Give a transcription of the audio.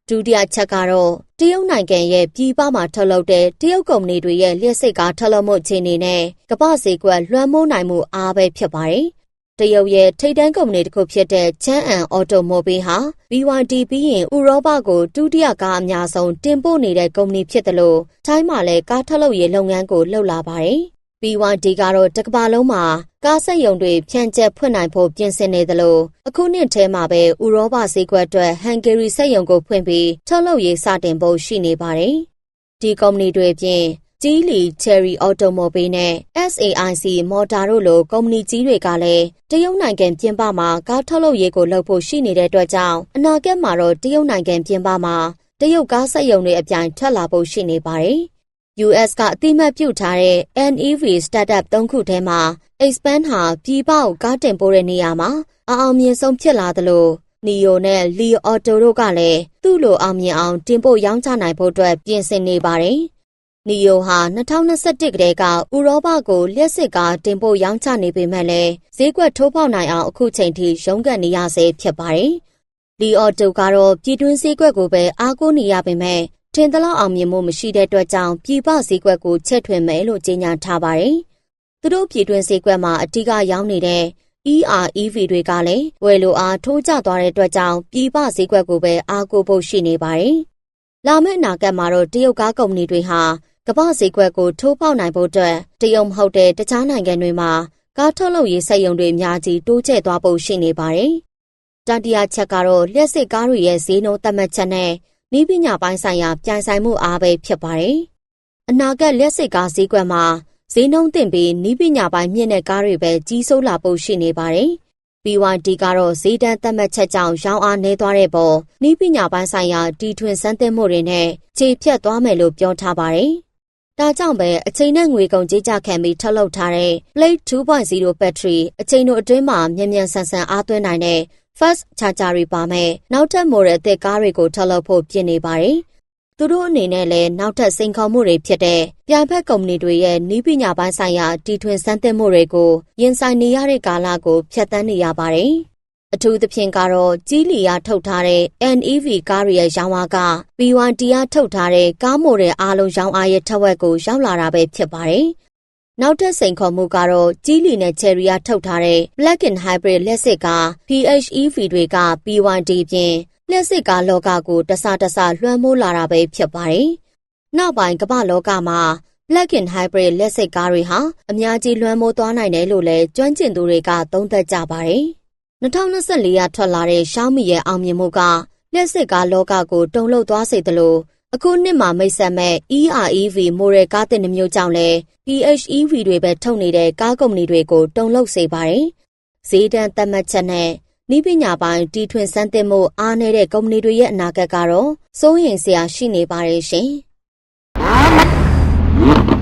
ဒုတိယချက်ကတော့တရုတ်နိုင်ငံရဲ့ပြည်ပမှာထုတ်လုပ်တဲ့တရုတ်ကုမ္ပဏီတွေရဲ့လျှက်စစ်ကားထုတ်လုပ်မှုအခြေအနေနဲ့ကမ္ဘာဈေးကွက်လွှမ်းမိုးနိုင်မှုအားပဲဖြစ်ပါတယ်။တရုတ်ရဲ့ထိပ်တန်းကုမ္ပဏီတစ်ခုဖြစ်တဲ့ချန်းအန်အော်တိုမိုဘီးဟာ BYD ပြီးရင်ဥရောပကိုဒုတိယကားအများဆုံးတင်ပို့နေတဲ့ကုမ္ပဏီဖြစ်တယ်လို့ထိုင်းမှာလည်းကားထုတ်လုပ်ရေးလုပ်ငန်းကိုလုပ်လာပါတယ်။ BYD ကတော့တစ်ကမ္ဘာလုံးမှာကားစက်ရုံတွေဖြန့်ကျက်ဖွင့်နိုင်ဖို့ပြင်ဆင်နေသလိုအခုနှစ်ထဲမှာပဲဥရောပဈေးကွက်အတွက်ဟန်ဂေရီစက်ရုံကိုဖွင့်ပြီးထုတ်လုပ်ရေးစတင်ဖို့ရှိနေပါတယ်။ဒီကုမ္ပဏီတွေအပြင်ကြီးလီ Chery Automobile နဲ့ SAIC မော်တာတို့လိုကုမ္ပဏီကြီးတွေကလည်းတရုတ်နိုင်ငံပြင်ပမှာကားထုတ်လုပ်ရေးကိုလုပ်ဖို့ရှိနေတဲ့အတွက်ကြောင့်အနာဂတ်မှာတော့တရုတ်နိုင်ငံပြင်ပမှာတရုတ်ကားစက်ရုံတွေအပြိုင်ထွက်လာဖို့ရှိနေပါတယ်။ US ကအတိမတ်ပြုထားတဲ့ NEV Startup 3 ခုထဲမှာ Xpeng ဟာပြည်ပကိုကားတင်ပို့တဲ့နေရာမှာအောင်မြင်ဆုံးဖြစ်လာသလို NIO နဲ့ Li Auto တို့ကလည်းသူ့လိုအောင်မြင်အောင်တင်ပို့ရောင်းချနိုင်ဖို့အတွက်ပြင်ဆင်နေပါတယ်။ NIO ဟာ2021ကတည်းကဥရောပကိုလျှက်စစ်ကားတင်ပို့ရောင်းချနေပေမဲ့လည်းဈေးကွက်ထိုးပေါက်နိုင်အောင်အခုချိန်ထိရုန်းကန်နေရဆဲဖြစ်ပါတယ်။ Li Auto ကတော့ပြည်တွင်းဈေးကွက်ကိုပဲအားကိုးနေရပေမဲ့ထင်သလောက်အောင်မြင်မှုမရှိတဲ့အတွက်ကြောင့်ပြည်ပဈေးကွက်ကိုချဲ့ထွင်မယ်လို့ကြေညာထားပါတယ်။သူတို့ပြည်တွင်းဈေးကွက်မှာအဓိကရောင်းနေတဲ့ EREV တွေကလည်းဝယ်လိုအားထိုးကျသွားတဲ့အတွက်ကြောင့်ပြည်ပဈေးကွက်ကိုပဲအားကိုးဖို့ရှိနေပါတယ်။လာမယ့်အနာဂတ်မှာတော့တရုတ်ကားကုမ္ပဏီတွေဟာကမ္ဘာဈေးကွက်ကိုထိုးပေါက်နိုင်ဖို့အတွက်တရုတ်မဟုတ်တဲ့တခြားနိုင်ငံတွေမှာကားထုတ်လုပ်ရေးစက်ရုံတွေအများကြီးတိုးချဲ့သွားဖို့ရှိနေပါတယ်။တတိယချက်ကတော့လျှက်စစ်ကားတွေရဲ့ဈေးနှုန်းသတ်မှတ်ချက်နဲ့နည်းပညာပိုင်းဆိုင်ရာပြိုင်ဆိုင်မှုအားပဲဖြစ်ပါတယ်။အနာဂတ်လျှက်စစ်ကားဈေးကွက်မှာဈေးနှုန်းတင်ပြီးနည်းပညာပိုင်းမြင့်တဲ့ကားတွေပဲကြီးစိုးလာဖို့ရှိနေပါတယ်။ BYD ကတော့ဈေးတန်းသတ်မှတ်ချက်ကြောင့်ရောင်းအားနည်းသွားတဲ့ပေါ်နည်းပညာပိုင်းဆိုင်ရာတီထွင်စမ်းသစ်မှုတွေနဲ့ခြေဖြတ်သွားမယ်လို့ပြောထားပါတယ်။ဒါကြောင့်ပဲအချိန်နဲ့ငွေကုန်ကြေးကျခံပြီးထုတ်လုပ်ထားတဲ့ Blade 2.0 battery အချိန်တို့အတွင်းမှာမြန်မြန်ဆန်ဆန်အားသွင်းနိုင်တဲ့ Fast Charger တွေပါမဲ့နောက်ထပ် model အသစ်ကားတွေကိုထုတ်လုပ်ဖို့ပြင်နေပါတယ်။သူတို့အနေနဲ့လည်းနောက်ထပ်စိန်ခေါ်မှုတွေဖြစ်တဲ့ပြိုင်ဖက်ကုမ္ပဏီတွေရဲ့နည်းပညာပိုင်းဆိုင်ရာတီထွင်စမ်းသစ်မှုတွေကိုရင်ဆိုင်နေရတဲ့ကာလကိုဖြတ်သန်းနေရပါတယ်။အထူးသဖြင့်ကတော့ကြီးလီယာထုတ်ထားတဲ့ NEV ကားတွေရဲ့ရောင်းအားက BYD ကထုတ်ထားတဲ့ကားမိုဒယ်အားလုံးရောင်းအားရဲ့ထက်ဝက်ကိုရောက်လာတာပဲဖြစ်ပါတယ်။နောက်ထပ်စိန်ခေါ်မှုကတော့ကြီးလီနဲ့ Chery ကထုတ်ထားတဲ့ Plug-in Hybrid လျှက်စစ်ကား PHEV တွေက BYD ပြင်လျှက်စစ်ကားလောကကိုတစလွှမ်းမိုးလာတာပဲဖြစ်ပါတယ်။နောက်ပိုင်းကမ္ဘာလောကမှာ Plug-in Hybrid လျှက်စစ်ကားတွေဟာအများကြီးလွှမ်းမိုးသွားနိုင်တယ်လို့လည်းကျွမ်းကျင်သူတွေကသုံးသပ်ကြပါတယ်။2024ကထွက်လာတဲ့ Xiaomi ရဲ့အောင်မြင်မှုကလျှက်စစ်ကားလောကကိုတုန်လှုပ်သွားစေသလိုအခုနှစ်မှာမိတ်ဆက်မဲ့ EREV မိုဒယ်ကားတစ်မျိုးကြောင့်လည်း PHEV တွေပဲထုတ်နေတဲ့ကားကုမ္ပဏီတွေကိုတုန်လှုပ်စေပါတယ်။ဈေးတန်းသတ်မှတ်ချက်နဲ့နည်းပညာပိုင်းတီထွင်စမ်းသစ်မှုအားနည်းတဲ့ကုမ္ပဏီတွေရဲ့အနာဂတ်ကတော့စိုးရိမ်စရာရှိနေပါတယ်ရှင်။